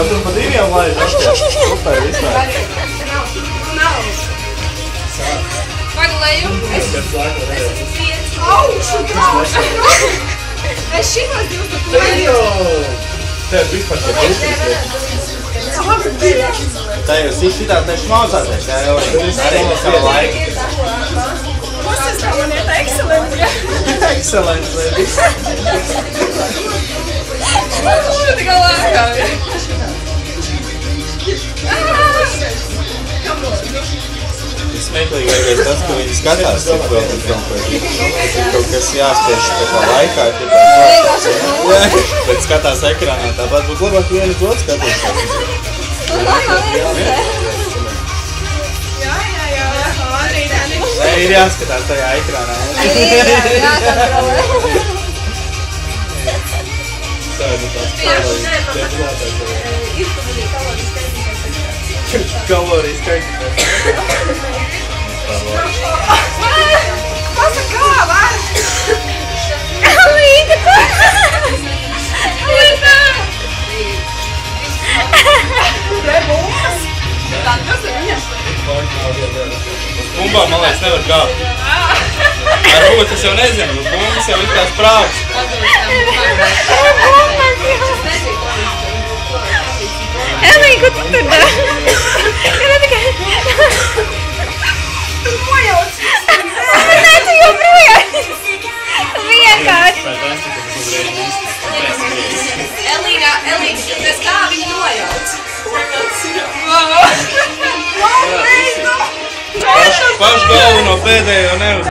Tur pa diviem laižam. Super, vispār. Pagulēju. Augšu, graušu. Es šitos divus pat lēju. Tev vispār šeit izsīsies. Tā jūs šitā taču mācāties, jā, jau arī savu laiku. Puses galveniet ekscelenti. Ekscelents, lai viss. Ļoti galā. Smieklīgākais tas, ka viņi skatās, cik vēl tur kaut kas jāspiež tā laikā, bet skatās ekrānā, tāpat būtu labāk vienu dot skatīties. Jā, ir jāskatās tajā ekrānā. Kalorijas skaitīt. Pasaka, kā var? Līga! Līga! Rebumbas? Tankas ir viņam. Uz bumbām, man liekas, nevar kāpt. Ar rūtu es jau nezinu, uz bumbas jau ir tās prāks. Elī, ko tu tur dari? Tu nojauc. Nē, tu joprojām. Vienkārši. Elīna, bez kā viņa nojauc? Pašu galveno pēdējo neuz.